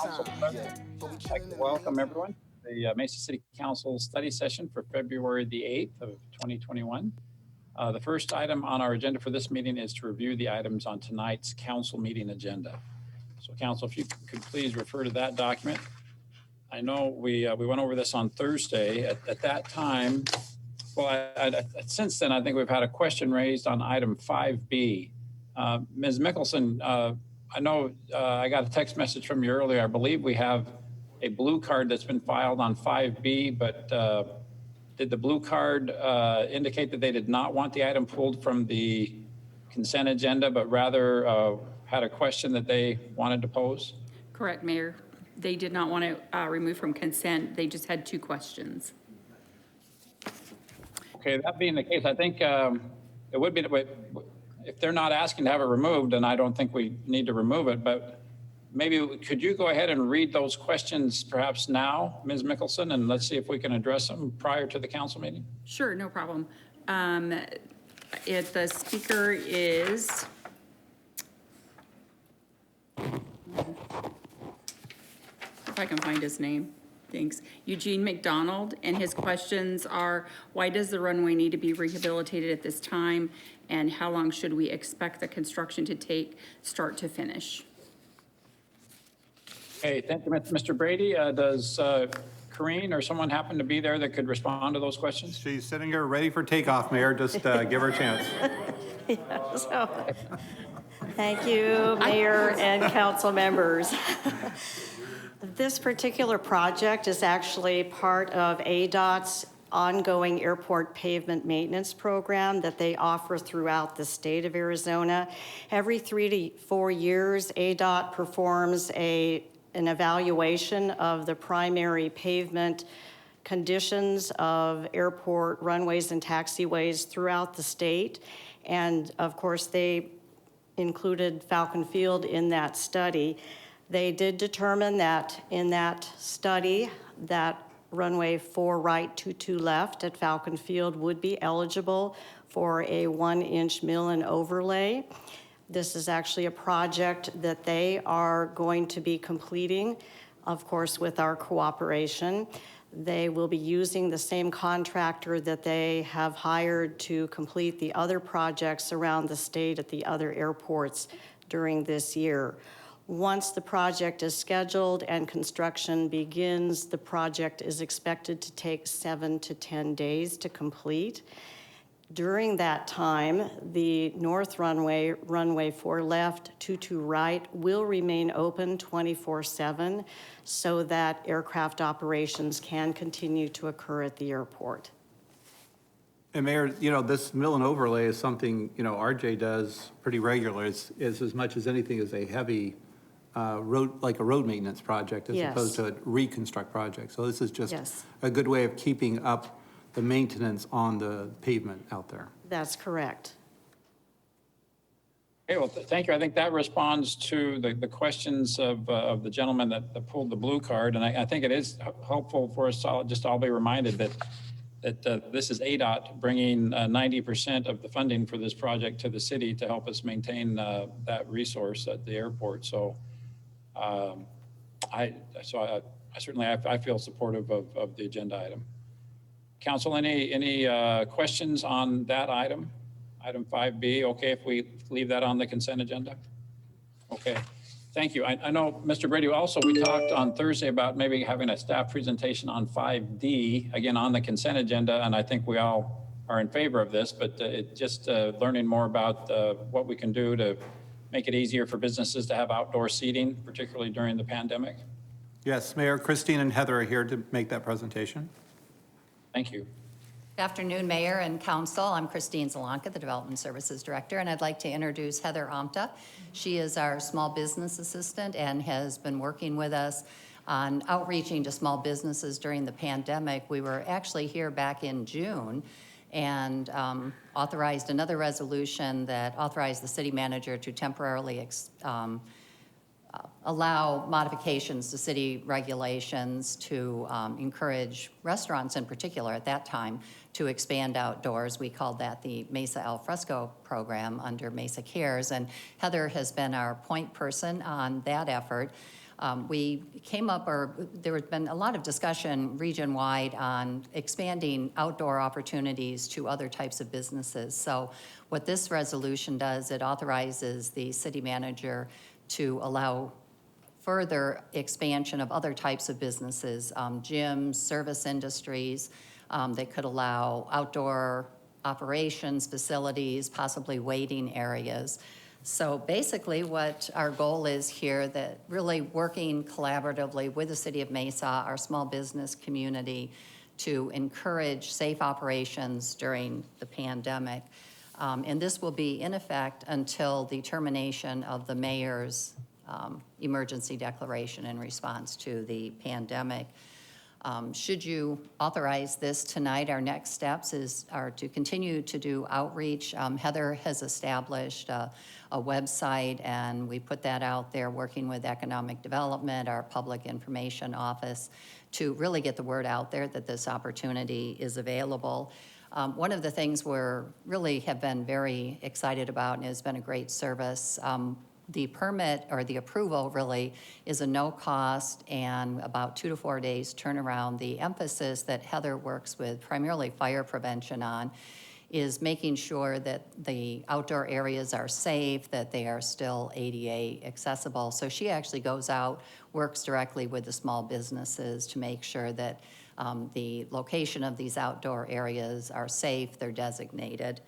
Council President. I'd like to welcome everyone to the Mesa City Council study session for February the 8th of 2021. The first item on our agenda for this meeting is to review the items on tonight's council meeting agenda. So council, if you could please refer to that document. I know we went over this on Thursday. At that time, well, since then, I think we've had a question raised on item 5B. Ms. Mickelson, I know I got a text message from you earlier. I believe we have a blue card that's been filed on 5B, but did the blue card indicate that they did not want the item pulled from the consent agenda, but rather had a question that they wanted to pose? Correct, Mayor. They did not want to remove from consent. They just had two questions. Okay, that being the case, I think it would be, if they're not asking to have it removed, then I don't think we need to remove it, but maybe could you go ahead and read those questions perhaps now, Ms. Mickelson, and let's see if we can address them prior to the council meeting? Sure, no problem. The speaker is, if I can find his name, thanks, Eugene McDonald, and his questions are, why does the runway need to be rehabilitated at this time, and how long should we expect the construction to take, start to finish? Okay, thank you, Mr. Brady. Does Corrine or someone happen to be there that could respond to those questions? She's sitting here ready for takeoff, Mayor. Just give her a chance. Yeah, so, thank you, Mayor and council members. This particular project is actually part of ADOT's ongoing airport pavement maintenance program that they offer throughout the state of Arizona. Every 3 to 4 years, ADOT performs an evaluation of the primary pavement conditions of airport runways and taxiways throughout the state. And of course, they included Falcon Field in that study. They did determine that in that study that runway 4 right, 22 left at Falcon Field would be eligible for a 1-inch mill and overlay. This is actually a project that they are going to be completing, of course, with our cooperation. They will be using the same contractor that they have hired to complete the other projects around the state at the other airports during this year. Once the project is scheduled and construction begins, the project is expected to take 7 to 10 days to complete. During that time, the north runway, runway 4 left, 22 right, will remain open 24/7 so that aircraft operations can continue to occur at the airport. And Mayor, this mill and overlay is something, RJ does pretty regularly. It's as much as anything is a heavy road, like a road maintenance project, as Yes. opposed to a reconstruct project. So this is just Yes. a good way of keeping up the maintenance on the pavement out there. That's correct. Okay, well, thank you. I think that responds to the questions of the gentleman that pulled the blue card. And I think it is helpful for us all, just to all be reminded that this is ADOT bringing 90% of the funding for this project to the city to help us maintain that resource at the airport. So I certainly feel supportive of the agenda item. Council, any questions on that item? Item 5B, okay, if we leave that on the consent agenda? Okay, thank you. I know, Mr. Brady, also we talked on Thursday about maybe having a staff presentation on 5D, again, on the consent agenda, and I think we all are in favor of this, but just learning more about what we can do to make it easier for businesses to have outdoor seating, particularly during the pandemic. Yes, Mayor, Christine and Heather are here to make that presentation. Thank you. Good afternoon, Mayor and Council. I'm Christine Zalanka, the Development Services Director, and I'd like to introduce Heather Amta. She is our small business assistant and has been working with us on outreaching to small businesses during the pandemic. We were actually here back in June and authorized another resolution that authorized the city manager to temporarily allow modifications to city regulations to encourage restaurants in particular at that time to expand outdoors. We called that the Mesa Al Fresco program under Mesa Cares, and Heather has been our point person on that effort. We came up, or there has been a lot of discussion region-wide on expanding outdoor opportunities to other types of businesses. So what this resolution does, it authorizes the city manager to allow further expansion of other types of businesses, gyms, service industries. They could allow outdoor operations, facilities, possibly waiting areas. So basically what our goal is here, that really working collaboratively with the City of Mesa, our small business community, to encourage safe operations during the pandemic. And this will be in effect until the termination of the mayor's emergency declaration in response to the pandemic. Should you authorize this tonight, our next steps are to continue to do outreach. Heather has established a website, and we put that out there working with economic development, our public information office, to really get the word out there that this opportunity is available. One of the things we're really have been very excited about, and has been a great service, the permit or the approval really is a no cost and about 2 to 4 days turnaround. The emphasis that Heather works with primarily fire prevention on is making sure that the outdoor areas are safe, that they are still ADA accessible. So she actually goes out, works directly with the small businesses to make sure that the location of these outdoor areas are safe, they're designated.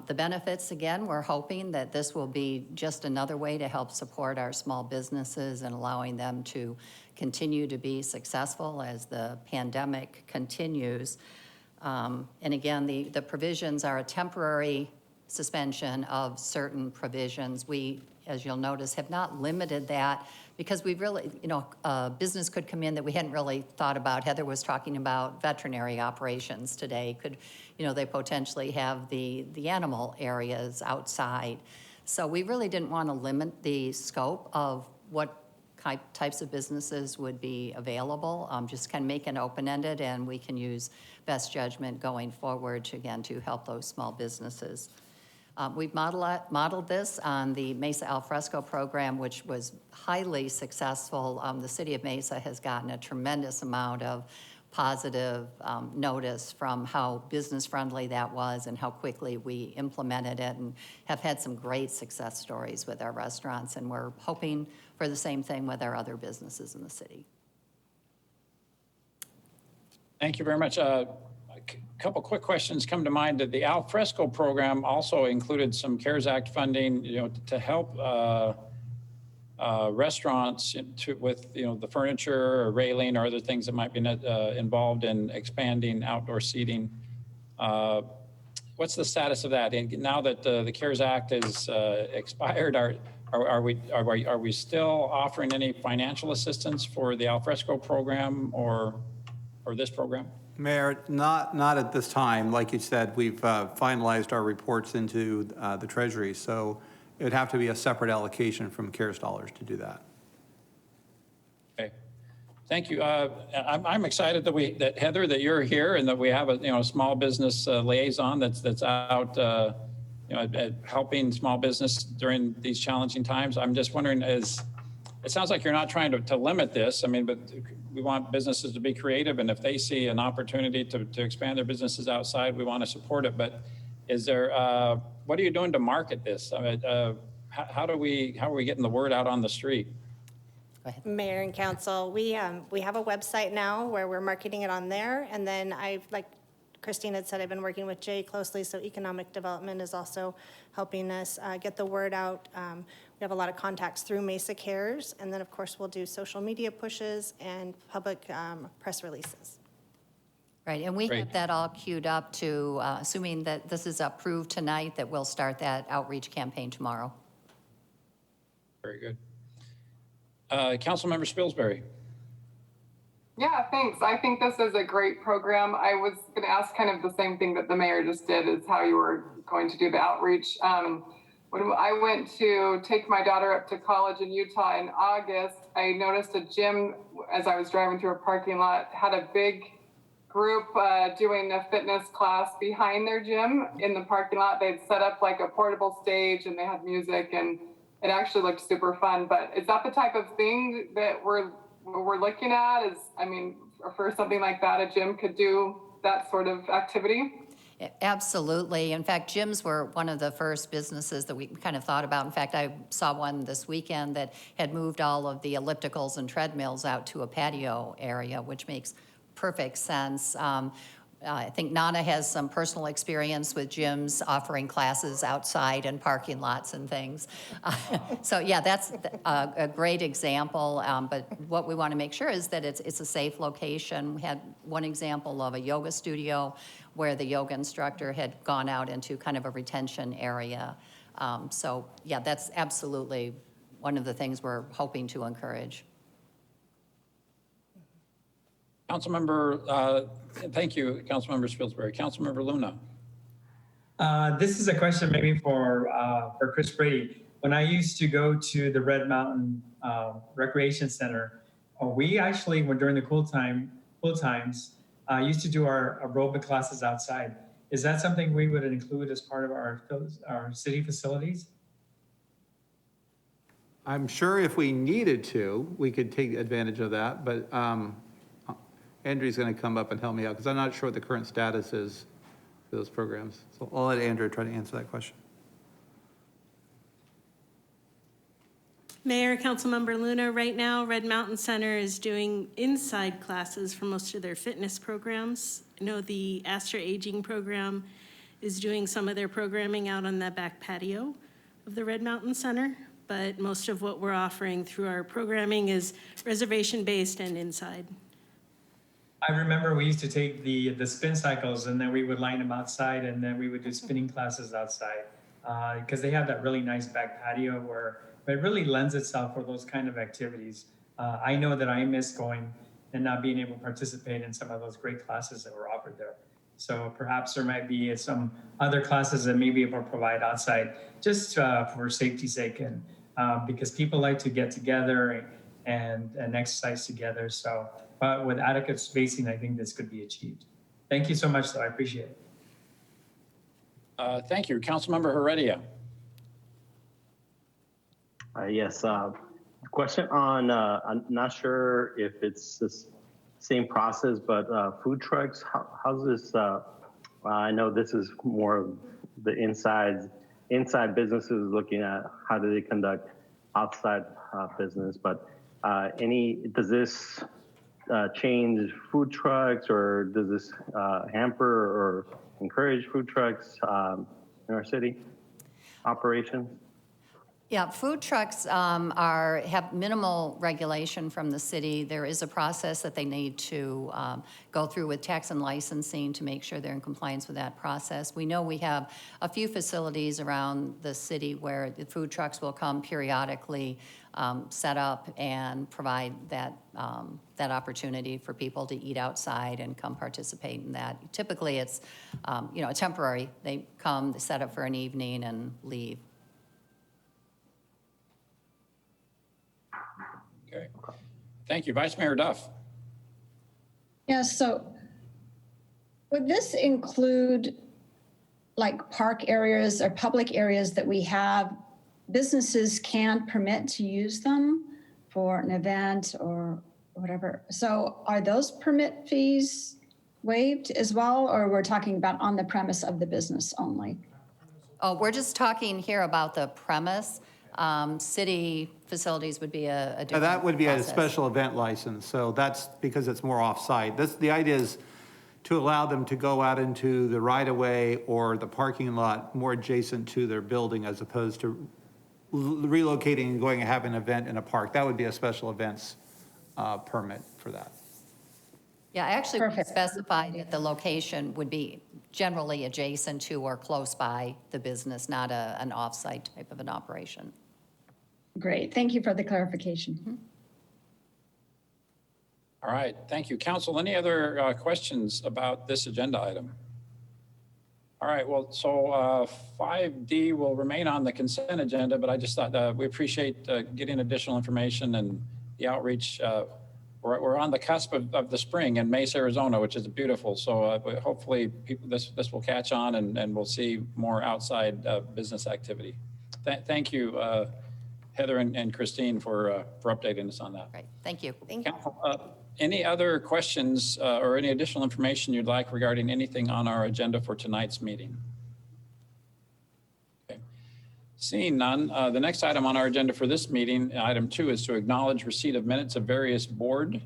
The benefits, again, we're hoping that this will be just another way to help support our small businesses and allowing them to continue to be successful as the pandemic continues. And again, the provisions are a temporary suspension of certain provisions. We, as you'll notice, have not limited that because we really, business could come in that we hadn't really thought about. Heather was talking about veterinary operations today. Could, they potentially have the animal areas outside. So we really didn't want to limit the scope of what types of businesses would be available. Just kind of make it open-ended, and we can use best judgment going forward to help those small businesses. We've modeled this on the Mesa Al Fresco program, which was highly successful. The City of Mesa has gotten a tremendous amount of positive notice from how business-friendly that was and how quickly we implemented it, and have had some great success stories with our restaurants, and we're hoping for the same thing with our other businesses in the city. Thank you very much. A couple quick questions come to mind. The Al Fresco program also included some CARES Act funding, to help restaurants with, the furniture or railing or other things that might be involved in expanding outdoor seating. What's the status of that? And now that the CARES Act is expired, are we still offering any financial assistance for the Al Fresco program or this program? Mayor, not at this time. Like you said, we've finalized our reports into the Treasury, so it'd have to be a separate allocation from CARES dollars to do that. Okay, thank you. I'm excited that Heather, that you're here, and that we have a small business liaison that's out helping small business during these challenging times. I'm just wondering, it sounds like you're not trying to limit this. I mean, but we want businesses to be creative, and if they see an opportunity to expand their businesses outside, we want to support it. But is there, what are you doing to market this? I mean, how are we getting the word out on the street? Mayor and council, we have a website now where we're marketing it on there. And then like Christine had said, I've been working with Jay closely, so economic development is also helping us get the word out. We have a lot of contacts through Mesa Cares, and then of course we'll do social media pushes and public press releases. Right, and we Great. have that all queued up to, assuming that this is approved tonight, that we'll start that outreach campaign tomorrow. Very good. Councilmember Spilsbury. Yeah, thanks. I think this is a great program. I was going to ask kind of the same thing that the mayor just did, is how you were going to do the outreach. When I went to take my daughter up to college in Utah in August, I noticed a gym as I was driving through a parking lot had a big group doing a fitness class behind their gym in the parking lot. They'd set up like a portable stage, and they had music, and It actually looked super fun, but is that the type of thing that we're looking at? For something like that, a gym could do that sort of activity? Absolutely. In fact, gyms were one of the first businesses that we kind of thought about. In fact, I saw one this weekend that had moved all of the ellipticals and treadmills out to a patio area, which makes perfect sense. I think Nana has some personal experience with gyms offering classes outside in parking lots and things. So yeah, that's a great example. But what we want to make sure is that it's a safe location. We had one example of a yoga studio where the yoga instructor had gone out into kind of a retention area. So yeah, that's absolutely one of the things we're hoping to encourage. Councilmember, thank you, Councilmember Spilsbury. Councilmember Luna. This is a question maybe for Chris Brady. When I used to go to the Red Mountain Recreation Center, we actually, during the cool times, used to do our aerobic classes outside. Is that something we would include as part of our city facilities? I'm sure if we needed to, we could take advantage of that, but Andrew's going to come up and help me out because I'm not sure what the current status is for those programs. So I'll let Andrew try to answer that question. Mayor, Councilmember Luna, right now, Red Mountain Center is doing inside classes for most of their fitness programs. I know the Astra Aging program is doing some of their programming out on the back patio of the Red Mountain Center, but most of what we're offering through our programming is reservation-based and inside. I remember we used to take the spin cycles and then we would line them outside and then we would do spinning classes outside because they have that really nice back patio where it really lends itself for those kind of activities. I know that I miss going and not being able to participate in some of those great classes that were offered there. So perhaps there might be some other classes that may be able to provide outside just for safety's sake and because people like to get together and exercise together. So. But with adequate spacing, I think this could be achieved. Thank you so much, though. I appreciate it. Thank you. Councilmember Heredia. Yes. Question on, I'm not sure if it's the same process, but food trucks, how's this? I know this is more of the inside businesses looking at how do they conduct outside business, but does this change food trucks or does this hamper or encourage food trucks in our city operations? Yeah, food trucks have minimal regulation from the city. There is a process that they need to go through with tax and licensing to make sure they're in compliance with that process. We know we have a few facilities around the city where the food trucks will come periodically, set up and provide that opportunity for people to eat outside and come participate in that. Typically, it's temporary. They come, they set up for an evening and leave. Okay. Thank you. Vice Mayor Duff. Yes, so would this include like park areas or public areas that we have businesses can permit to use them for an event or whatever? So are those permit fees waived as well, or we're talking about on the premise of the business only? Oh, we're just talking here about the premise. City facilities would be a different That would be process. a special event license, so that's because it's more off-site. The idea is to allow them to go out into the right-of-way or the parking lot more adjacent to their building as opposed to relocating and going and having an event in a park. That would be a special events permit for that. Yeah, I actually would Perfect. specify that the location would be generally adjacent to or close by the business, not an off-site type of an operation. Great, thank you for the clarification. All right. Thank you. Council, any other questions about this agenda item? All right. Well, so 5D will remain on the consent agenda, but I just thought we appreciate getting additional information and the outreach. We're on the cusp of the spring in Mesa, Arizona, which is beautiful. So hopefully this will catch on and we'll see more outside business activity. Thank you, Heather and Christine for updating us on that. Great, thank you. Thank you. Council, any other questions or any additional information you'd like regarding anything on our agenda for tonight's meeting? Okay. Seeing none, the next item on our agenda for this meeting, item 2, is to acknowledge receipt of minutes of various boards.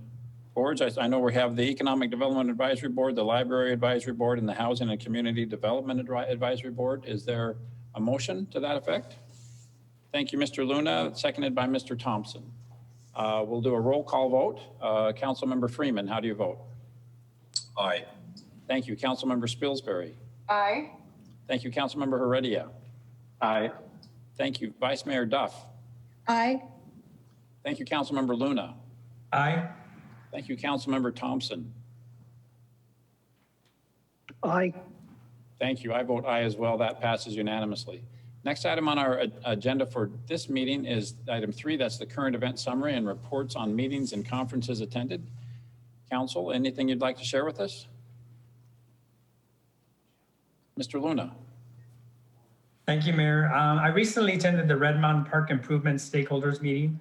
I know we have the Economic Development Advisory Board, the Library Advisory Board, and the Housing and Community Development Advisory Board. Is there a motion to that effect? Thank you, Mr. Luna, seconded by Mr. Thompson. We'll do a roll call vote. Councilmember Freeman, how do you vote? Aye. Thank you. Councilmember Spilsbury. Aye. Thank you, Councilmember Heredia. Aye. Thank you, Vice Mayor Duff. Aye. Thank you, Councilmember Luna. Aye. Thank you, Councilmember Thompson. Aye. Thank you. I vote aye as well. That passes unanimously. Next item on our agenda for this meeting is item 3. That's the current event summary and reports on meetings and conferences attended. Council, anything you'd like to share with us? Mr. Luna. Thank you, Mayor. I recently attended the Red Mountain Park Improvement Stakeholders Meeting,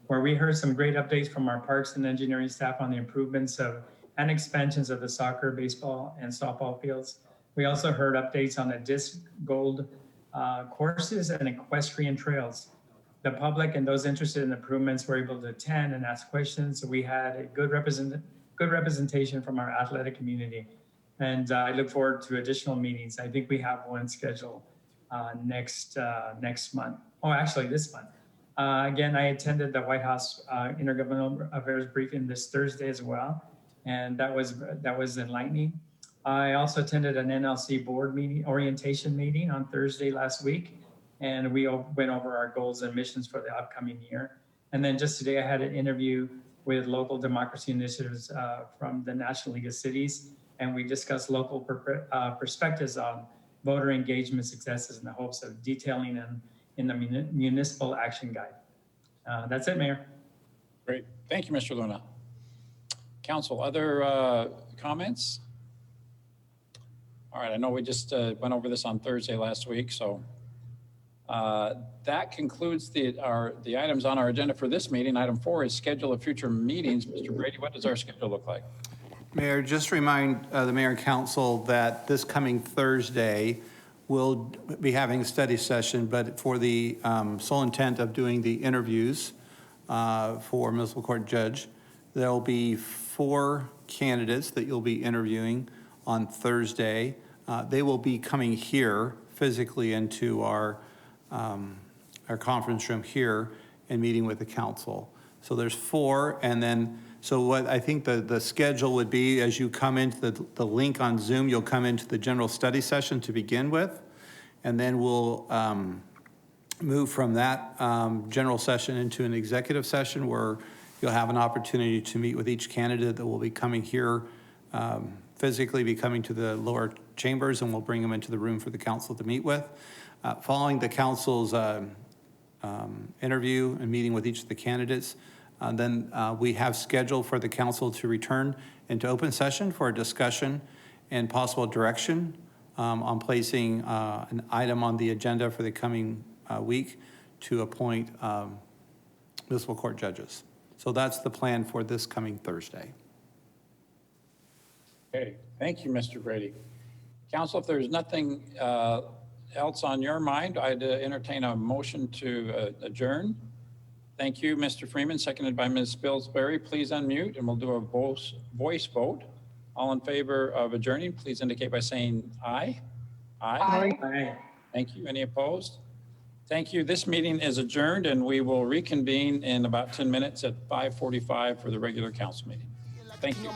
where we heard some great updates from our parks and engineering staff on the improvements of and expansions of the soccer, baseball, and softball fields. We also heard updates on the disc gold courses and equestrian trails. The public and those interested in improvements were able to attend and ask questions. So we had a good representation from our athletic community. And I look forward to additional meetings. I think we have one scheduled next month. Oh, actually this month. Again, I attended the White House Intergovernmental Affairs briefing this Thursday as well. And that was enlightening. I also attended an NLC board meeting, orientation meeting on Thursday last week, and we went over our goals and missions for the upcoming year. And then just today I had an interview with local democracy initiatives from the National League of Cities, and we discussed local perspectives on voter engagement successes in the hopes of detailing them in the municipal action guide. That's it, Mayor. Great. Thank you, Mr. Luna. Council, other comments? All right, I know we just went over this on Thursday last week, so that concludes the items on our agenda for this meeting. Item 4 is schedule of future meetings. Mr. Brady, what does our schedule look like? Mayor, just remind the mayor and council that this coming Thursday, we'll be having a study session, but for the sole intent of doing the interviews for municipal court judge, there'll be 4 candidates that you'll be interviewing on Thursday. They will be coming here physically into our conference room here and meeting with the council. So there's 4, and then, so what I think the schedule would be, as you come into the link on Zoom, you'll come into the general study session to begin with, and then we'll move from that general session into an executive session where you'll have an opportunity to meet with each candidate that will be coming here, physically be coming to the lower chambers, and we'll bring them into the room for the council to meet with. Following the council's interview and meeting with each of the candidates, then we have scheduled for the council to return into open session for a discussion and possible direction on placing an item on the agenda for the coming week to appoint municipal court judges. So that's the plan for this coming Thursday. Okay, thank you, Mr. Brady. Council, if there's nothing else on your mind, I'd entertain a motion to adjourn. Thank you, Mr. Freeman, seconded by Ms. Spilsbury. Please unmute and we'll do a voice vote. All in favor of adjourning, please indicate by saying aye. Aye. Aye. Thank you. Any opposed? Thank you. This meeting is adjourned and we will reconvene in about 10 minutes at 5:45 for the regular council meeting. Thank you.